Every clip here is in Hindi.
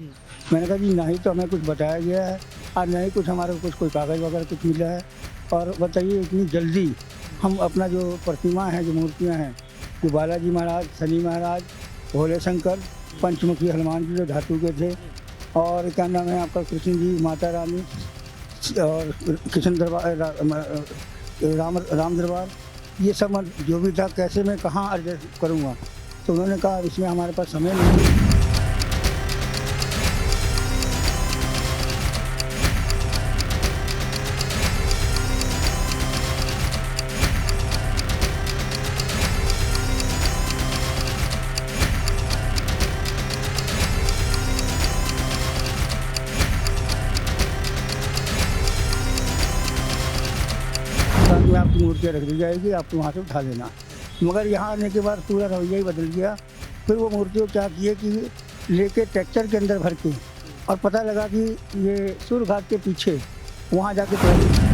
मैंने कहा जी नहीं तो हमें कुछ बताया गया है और नहीं कुछ हमारे को कुछ कोई कागज़ वगैरह कुछ मिला है। और बताइए इतनी जल्दी हम अपना जो प्रतिमा है, जो मूर्तियाँ हैं, जो बालाजी महाराज, शनि महाराज, भोले शंकर, पंचमुखी हनुमान जी जो धातु के थे, और क्या नाम है आपका, कृष्ण जी, माता रानी और कृष्ण दरबार, राम दरबार, ये सब जो भी था, कैसे मैं कहाँ एडजस्ट करूँगा। तो उन्होंने कहा इसमें हमारे पास समय नहीं है। में आपकी मूर्तियाँ रख दी जाएगी, आप वहाँ से उठा लेना। मगर यहाँ आने के बाद पूरा रवैया ही बदल गया। फिर वो मूर्तियों क्या किए कि लेके ट्रैक्टर के अंदर भर के, और पता लगा कि ये सूर्य घाट के पीछे वहाँ जाके तोड़।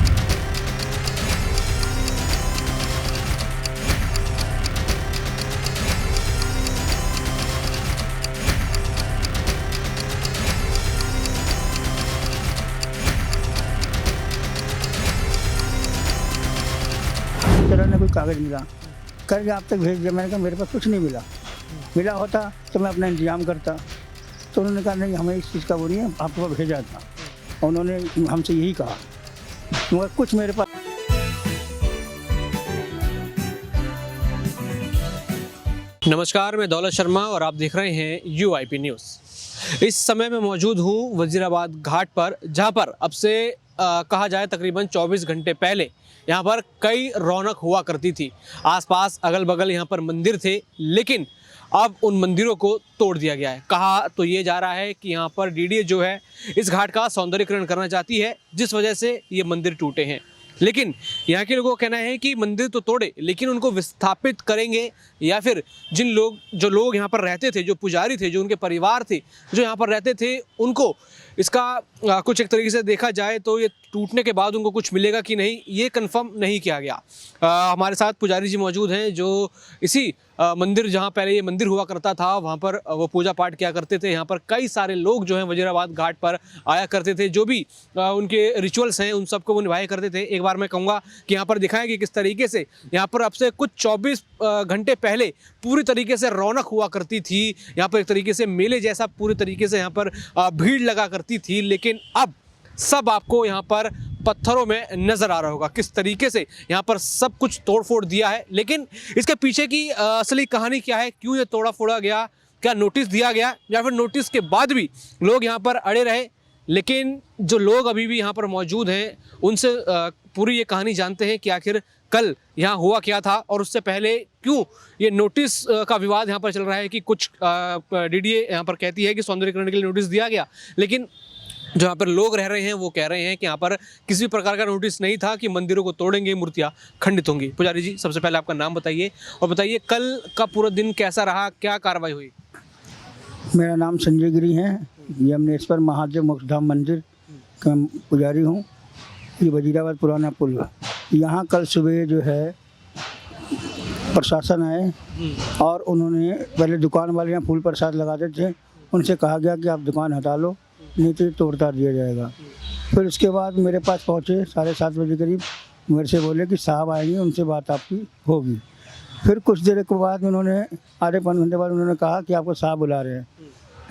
तरह ने कोई कागज़ मिला करके आप तक भेज दिया। मैंने कहा मेरे पास कुछ नहीं मिला, मिला होता तो मैं अपना इंतजाम करता। तो उन्होंने कहा नहीं, हमें इस चीज़ का वो नहीं है, आपको भेजा था। और उन्होंने हमसे यही कहा, मगर कुछ मेरे पास। नमस्कार, मैं दौलत शर्मा और आप देख रहे हैं UIP न्यूज़। इस समय मैं मौजूद हूँ वजीराबाद घाट पर, जहाँ पर अब से कहा जाए तकरीबन 24 घंटे पहले यहाँ पर कई रौनक हुआ करती थी। आसपास अगल बगल यहाँ पर मंदिर थे, लेकिन अब उन मंदिरों को तोड़ दिया गया है। कहा तो ये जा रहा है कि यहाँ पर DDA जो है इस घाट का सौंदर्यीकरण करना चाहती है, जिस वजह से ये मंदिर टूटे हैं। लेकिन यहाँ के लोगों का कहना है कि मंदिर तो तोड़े, लेकिन उनको विस्थापित करेंगे, या फिर जो लोग यहाँ पर रहते थे, जो पुजारी थे, जो उनके परिवार थे, जो यहाँ पर रहते थे, उनको इसका कुछ एक तरीके से देखा जाए तो ये टूटने के बाद उनको कुछ मिलेगा कि नहीं, ये कंफर्म नहीं किया गया। हमारे साथ पुजारी जी मौजूद हैं, जो इसी मंदिर, जहाँ पहले ये मंदिर हुआ करता था, वहाँ पर वो पूजा पाठ किया करते थे। यहाँ पर कई सारे लोग जो हैं वजीराबाद घाट पर आया करते थे, जो भी उनके रिचुअल्स हैं उन सबको वो निभाया करते थे। एक बार मैं कहूँगा कि यहाँ पर दिखाएं कि किस तरीके से यहाँ पर अब से कुछ 24 घंटे पहले पूरी तरीके से रौनक हुआ करती थी। यहाँ पर एक तरीके से मेले जैसा पूरी तरीके से यहाँ पर भीड़ लगा करती थी, लेकिन अब सब आपको यहाँ पर पत्थरों में नजर आ रहा होगा किस तरीके से यहाँ पर सब कुछ तोड़-फोड़ दिया है। लेकिन इसके पीछे की असली कहानी क्या है, क्यों ये तोड़ा फोड़ा गया, क्या नोटिस दिया गया, या फिर नोटिस के बाद भी लोग यहाँ पर अड़े रहे। लेकिन जो लोग अभी भी यहाँ पर मौजूद हैं उनसे पूरी ये कहानी जानते हैं कि आखिर कल यहाँ हुआ क्या था, और उससे पहले क्यों ये नोटिस का विवाद यहाँ पर चल रहा है कि कुछ DDA यहाँ पर कहती है कि सौंदर्यीकरण के लिए नोटिस दिया गया, लेकिन जो यहाँ पर लोग रह रहे हैं वो कह रहे हैं कि यहाँ पर किसी भी प्रकार का नोटिस नहीं था कि मंदिरों को तोड़ेंगे, मूर्तियाँ खंडित होंगी। पुजारी जी, सबसे पहले आपका नाम बताइए और बताइए कल का पूरा दिन कैसा रहा, क्या कार्रवाई हुई? मेरा नाम संजय गिरी है, यमनेश्वर महादेव मोक्षधाम मंदिर का पुजारी हूँ। ये वजीराबाद पुराना पुल, यहाँ कल सुबह जो है प्रशासन आए और उन्होंने पहले दुकान वाले यहाँ फूल प्रसाद लगाते थे, उनसे कहा गया कि आप दुकान हटा लो, नहीं तो तोड़ता दिया जाएगा। फिर उसके बाद मेरे पास पहुँचे 7:30 बजे करीब, मेरे से बोले कि साहब आएंगे, उनसे बात आपकी होगी। फिर कुछ देर के बाद उन्होंने आधे पौने घंटे बाद उन्होंने कहा कि आपको साहब बुला रहे हैं।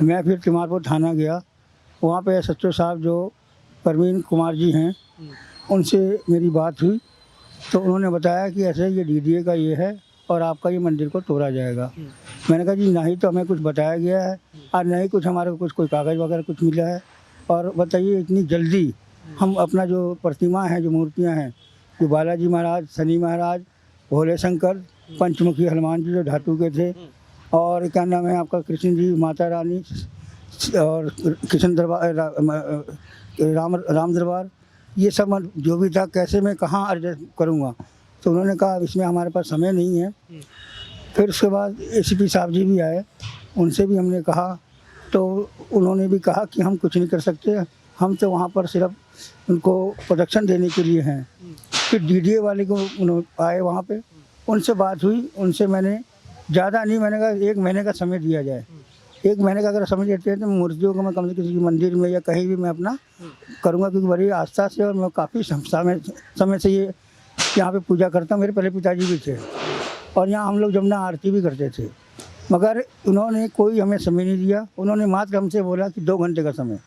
मैं फिर तिमारपुर थाना गया, वहाँ पे SHO साहब जो परवीन कुमार जी हैं, उनसे मेरी बात हुई। तो उन्होंने बताया कि ऐसे ये DDA का ये है और आपका ये मंदिर को तोड़ा जाएगा। मैंने कहा जी नहीं तो हमें कुछ बताया गया है और नहीं कुछ हमारे को कुछ कोई कागज़ वगैरह कुछ मिला है। और बताइए इतनी जल्दी हम अपना जो प्रतिमा है, जो मूर्तियाँ हैं, जो बालाजी महाराज, शनि महाराज, भोले शंकर, पंचमुखी हनुमान जी जो धातु के थे, और क्या नाम है आपका, कृष्ण जी, माता रानी और कृष्ण दरबार, राम दरबार, ये सब जो भी था, कैसे मैं कहाँ एडजस्ट करूँगा। तो उन्होंने कहा इसमें हमारे पास समय नहीं है। फिर उसके बाद ACP साहब जी भी आए, उनसे भी हमने कहा, तो उन्होंने भी कहा कि हम कुछ नहीं कर सकते, हम तो वहाँ पर सिर्फ उनको प्रोटेक्शन देने के लिए हैं। फिर DDA वाले को आए वहाँ पे, उनसे बात हुई, उनसे मैंने ज़्यादा नहीं, मैंने कहा 1 महीने का समय दिया जाए। 1 महीने का अगर समझ लेते हैं तो मूर्तियों को मैं कम से कम किसी मंदिर में या कहीं भी मैं अपना करूँगा, क्योंकि बड़ी आस्था से और मैं काफ़ी समय से ये यहाँ पे पूजा करता हूँ। मेरे पहले पिताजी भी थे और यहाँ हम लोग जमुना आरती भी करते थे, मगर उन्होंने कोई हमें समय नहीं दिया। उन्होंने मात्र हमसे बोला कि 2 घंटे का समय,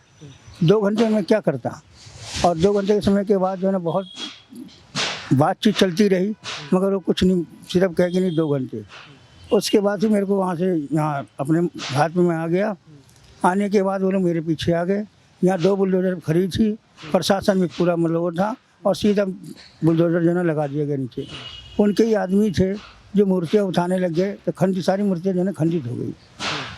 2 घंटे में क्या करता, और 2 घंटे के समय के बाद जो है ना बहुत बातचीत चलती रही, मगर वो कुछ नहीं, सिर्फ कह के नहीं 2 घंटे। उसके बाद ही मेरे को वहाँ से यहाँ अपने घाट में मैं आ गया। आने के बाद वो लोग मेरे पीछे आ गए। यहाँ 2 बुलडोजर खड़ी थी, प्रशासन में पूरा मतलब वो था, और सीधा बुलडोजर जो है ना लगा दिया गया नीचे। उनके ही आदमी थे जो मूर्तियाँ उठाने लग गए, तो खंडित सारी मूर्तियाँ जो है ना खंडित हो गई।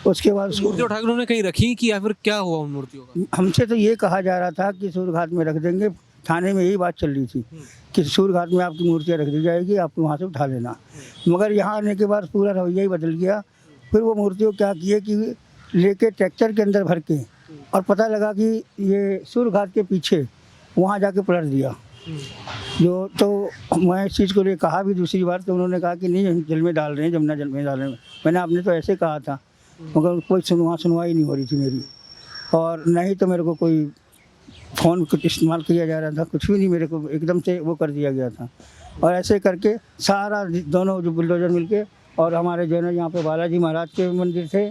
उसके बाद मूर्ति उठा के उन्होंने कहीं रखी कि या फिर क्या हुआ उन मूर्तियों का? हमसे तो ये कहा जा रहा था कि सूर्य घाट में रख देंगे। थाने में यही बात चल रही थी कि सूर्य घाट में आपकी मूर्तियाँ रख दी जाएगी, आप वहाँ से उठा लेना। मगर यहाँ आने के बाद पूरा रवैया ही बदल गया। फिर वो मूर्तियों क्या किए कि लेके ट्रैक्टर के अंदर भर के, और पता लगा कि ये सूर्य घाट के पीछे वहाँ जाके पलट दिया। जो तो मैं इस चीज़ को लिए कहा भी दूसरी बार, तो उन्होंने कहा कि नहीं हम जल में डाल रहे हैं, जमुना जल में डाल रहे हैं। मैंने आपने तो ऐसे कहा था, मगर कोई सुनवाई नहीं हो रही थी मेरी, और नहीं तो मेरे को कोई फ़ोन कुछ इस्तेमाल किया जा रहा था, कुछ भी नहीं, मेरे को एकदम से वो कर दिया गया था। और ऐसे करके सारा दोनों जो बुलडोजर मिलके, और हमारे जो है ना यहाँ पे बालाजी महाराज के मंदिर थे,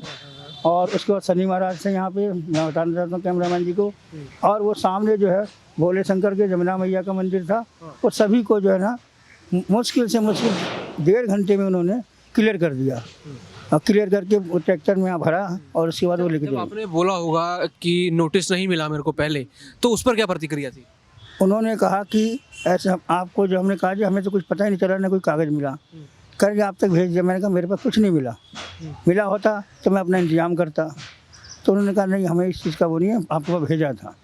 और उसके बाद शनि महाराज थे यहाँ पे, मैं बताना चाहता हूँ कैमरामैन जी को, और वो सामने जो है भोले शंकर के जमुना मैया का मंदिर था। वो सभी को जो है ना मुश्किल से मुश्किल 1.5 घंटे में उन्होंने क्लियर कर दिया, और क्लियर करके वो ट्रैक्टर में यहाँ भरा, और उसके बाद वो लेके जब गए। आपने बोला होगा कि नोटिस नहीं मिला मेरे को पहले, तो उस पर क्या प्रतिक्रिया थी? उन्होंने कहा कि ऐसे आपको, जो हमने कहा जी हमें तो कुछ पता ही नहीं चला, ना कोई कागज़ मिला, करके आप तक भेज दिया। मैंने कहा मेरे पास कुछ नहीं मिला, मिला होता तो मैं अपना इंतजाम करता। तो उन्होंने कहा नहीं, हमें इस चीज़ का वो नहीं है, आपको भेजा था।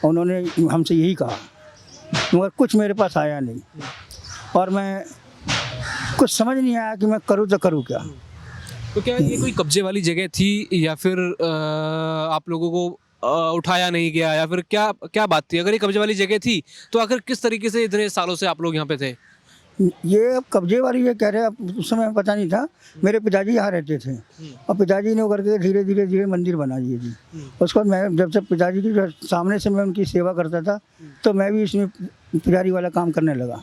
उन्होंने हमसे यही कहा, मगर कुछ मेरे पास आया नहीं, और मैं कुछ समझ नहीं आया कि मैं करूँ तो करूँ क्या। तो क्या ये कोई कब्जे वाली जगह थी, या फिर आप लोगों को उठाया नहीं गया, या फिर क्या क्या बात थी? अगर ये कब्जे वाली जगह थी तो आखिर किस तरीके से इतने सालों से आप लोग यहाँ पे थे? ये अब कब्जे वाली ये कह रहे हैं, अब उस समय पता नहीं था। मेरे पिताजी यहाँ रहते थे, और पिताजी ने वो करके धीरे धीरे मंदिर बना दिए जी। उसके बाद मैं जब से पिताजी की जो सामने से मैं उनकी सेवा करता था, तो मैं भी इसमें पुजारी वाला काम करने लगा।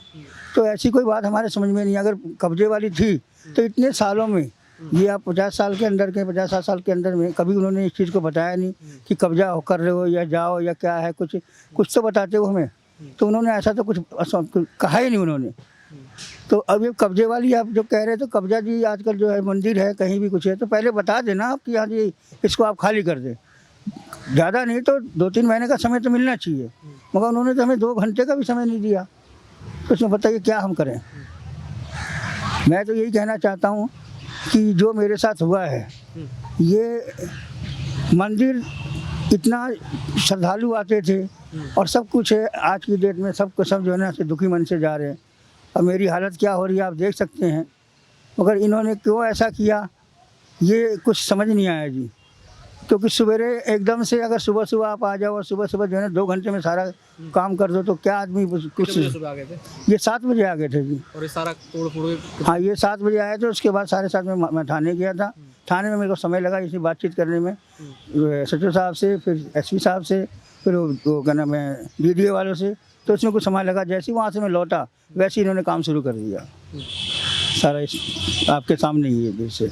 तो ऐसी कोई बात हमारे समझ में नहीं। अगर कब्जे वाली थी तो इतने सालों में, ये आप 50 साल के अंदर के 50-60 साल के अंदर में कभी उन्होंने इस चीज़ को बताया नहीं कि कब्जा कर रहे हो या जाओ या क्या है, कुछ तो बताते हो हमें। तो उन्होंने ऐसा तो कुछ कहा ही नहीं उन्होंने। तो अब ये कब्जे वाली आप जो कह रहे हैं, तो कब्जा जी आजकल जो है मंदिर है, कहीं भी कुछ है, तो पहले बता देना आप कि हाँ जी इसको आप खाली कर दें। ज़्यादा नहीं तो 2-3 महीने का समय तो मिलना चाहिए, मगर उन्होंने तो हमें 2 घंटे का भी समय नहीं दिया। तो उसमें बताइए क्या हम करें। मैं तो यही कहना चाहता हूँ कि जो मेरे साथ हुआ है, ये मंदिर इतना श्रद्धालु आते थे और सब कुछ है, आज की डेट में सब जो है ना दुखी मन से जा रहे हैं। अब मेरी हालत क्या हो रही है आप देख सकते हैं, मगर इन्होंने क्यों ऐसा किया ये कुछ समझ नहीं आया जी। क्योंकि सवेरे एकदम से अगर सुबह आप आ जाओ और सुबह जो है ना 2 घंटे में सारा काम कर दो, तो क्या आदमी कुछ। सुबह आ गए थे? ये 7 बजे आ गए थे जी। और ये सारा तोड़ फोड़? हाँ, ये 7 बजे आए थे। उसके बाद 7:30 में मैं थाने गया था। थाने में मेरे को समय लगा इसी बातचीत करने में, सचिव साहब से, फिर एसपी साहब से, फिर वो क्या नाम है DDA वालों से। तो उसमें कुछ समय लगा। जैसे ही वहाँ से मैं लौटा, वैसे ही इन्होंने काम शुरू कर दिया। सारा आपके सामने ही है देर से।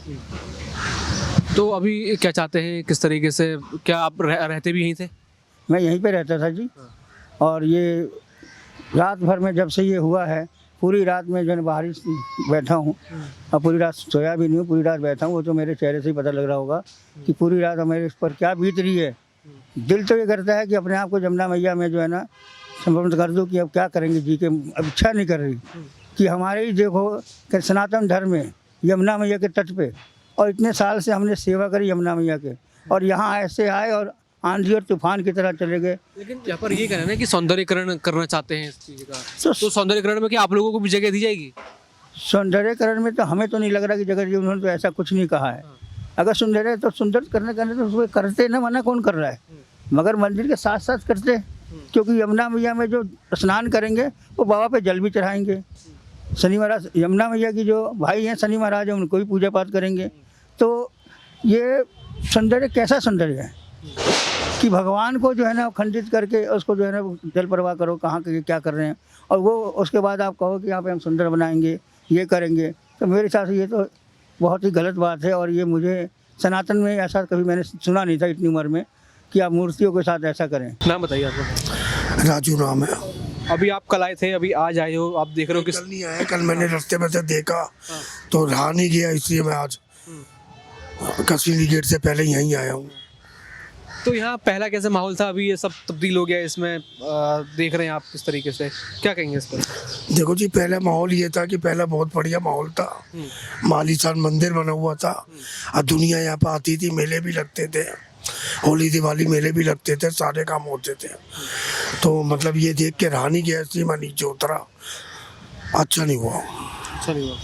तो अभी क्या चाहते हैं, किस तरीके से, क्या आप रहते भी यहीं थे? मैं यहीं पे रहता था जी। और ये रात भर में जब से ये हुआ है, पूरी रात में जो है बाहर ही बैठा हूँ, और पूरी रात सोया भी नहीं हूँ, पूरी रात बैठा हूँ। वो तो मेरे चेहरे से ही पता लग रहा होगा कि पूरी रात मेरे इस पर क्या बीत रही है। दिल तो ये करता है कि अपने आप को जमुना मैया में जो है ना समर्पित कर दो, कि अब क्या करेंगे जी के। अब इच्छा नहीं कर रही कि हमारे ही देखो कि सनातन धर्म में यमुना मैया के तट पे, और इतने साल से हमने सेवा करी यमुना मैया के, और यहाँ ऐसे आए और आंधी और तूफान की तरह चले गए। लेकिन यहाँ पर ये कहना है कि सौंदर्यकरण करना चाहते हैं इस चीज़ का, तो सौंदर्यकरण में क्या आप लोगों को भी जगह दी जाएगी? सौंदर्यकरण में तो हमें तो नहीं लग रहा कि जगह दी। उन्होंने तो ऐसा कुछ नहीं कहा है। अगर सुंदर है तो सुंदर करने तो उसको करते ना, मना कौन कर रहा है, मगर मंदिर के साथ साथ करते। क्योंकि यमुना मैया में जो स्नान करेंगे वो बाबा पे जल भी चढ़ाएंगे। शनि महाराज, यमुना मैया की जो भाई हैं शनि महाराज हैं, उनको भी पूजा पाठ करेंगे। तो ये सौंदर्य कैसा सौंदर्य है कि भगवान को जो है ना खंडित करके उसको जो है ना जल प्रवाह करो, कहाँ के क्या कर रहे हैं, और वो उसके बाद आप कहो कि यहाँ पे हम सुंदर बनाएंगे, ये करेंगे, तो मेरे हिसाब से ये तो बहुत ही गलत बात है। और ये मुझे सनातन में ऐसा कभी मैंने सुना नहीं था इतनी उम्र में कि आप मूर्तियों के साथ ऐसा करें। नाम बताइए आपका। राजू नाम है। अभी आप कल आए थे, अभी आज आए हो, आप देख रहे हो किस। कल नहीं आया, कल मैंने रास्ते में से देखा तो रहा नहीं गया, इसलिए मैं आज कश्मीरी गेट से पहले यहीं आया हूँ। तो यहाँ पहला कैसे माहौल था, अभी ये सब तब्दील हो गया इसमें, देख रहे हैं आप किस तरीके से, क्या कहेंगे इस पर? देखो जी, पहला माहौल ये था कि पहला बहुत बढ़िया माहौल था, मालीशान मंदिर बना हुआ था और दुनिया यहाँ पर आती थी, मेले भी लगते थे, होली दिवाली मेले भी लगते थे, सारे काम होते थे। तो मतलब ये देख के रहा नहीं गया, इसलिए मैं नीचे उतरा, अच्छा नहीं हुआ। अच्छा नहीं हुआ।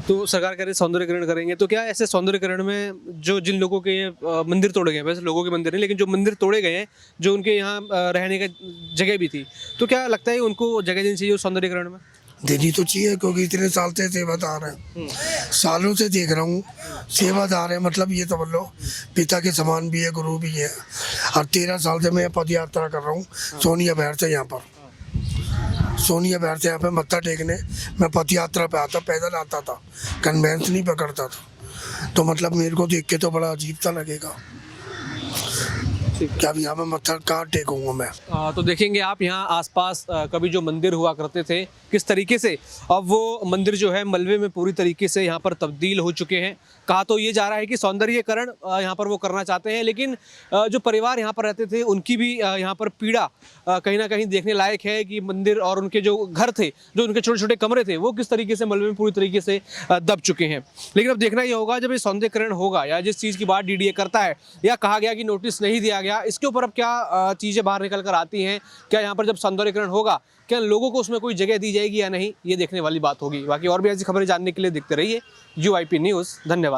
तो सरकार कह रही है सौंदर्यीकरण करेंगे, तो क्या ऐसे सौंदर्यीकरण में जो जिन लोगों के ये मंदिर तोड़े गए हैं, वैसे लोगों के मंदिर नहीं, लेकिन जो मंदिर तोड़े गए हैं, जो उनके यहाँ रहने का जगह भी थी, तो क्या लगता है उनको जगह देनी चाहिए उस सौंदर्यीकरण में? देनी तो चाहिए, क्योंकि इतने साल से सेवादार हैं, सालों से देख रहा हूँ सेवादार है, मतलब ये समझ लो पिता के समान भी है, गुरु भी है। और 13 साल से मैं पद यात्रा कर रहा हूँ सोनिया बहर से, यहाँ पर सोनिया बहर से यहाँ पे मत्था टेकने मैं पद यात्रा पे आता, पैदल आता था, कन्वेंस नहीं पकड़ता था। तो मतलब मेरे को देख के तो बड़ा अजीब सा लगेगा कि अब यहाँ पे मत्था कहाँ टेकूंगा मैं। तो देखेंगे आप यहाँ आसपास कभी जो मंदिर हुआ करते थे किस तरीके से अब वो मंदिर जो है मलबे में पूरी तरीके से यहाँ पर तब्दील हो चुके हैं। कहा तो ये जा रहा है कि सौंदर्यीकरण यहाँ पर वो करना चाहते हैं, लेकिन जो परिवार यहाँ पर रहते थे उनकी भी यहाँ पर पीड़ा कहीं ना कहीं देखने लायक है कि मंदिर और उनके जो घर थे, जो उनके छोटे छोटे कमरे थे, वो किस तरीके से मलबे में पूरी तरीके से दब चुके हैं। लेकिन अब देखना ये होगा जब ये सौंदर्यीकरण होगा या जिस चीज़ की बात डीडीए करता है या कहा गया कि नोटिस नहीं दिया गया, इसके ऊपर अब क्या चीज़ें बाहर निकल कर आती हैं, क्या यहाँ पर जब सौंदर्यीकरण होगा क्या लोगों को उसमें कोई जगह दी जाएगी या नहीं, ये देखने वाली बात होगी। बाकी और भी ऐसी खबरें जानने के लिए देखते रहिए UIP न्यूज़। धन्यवाद।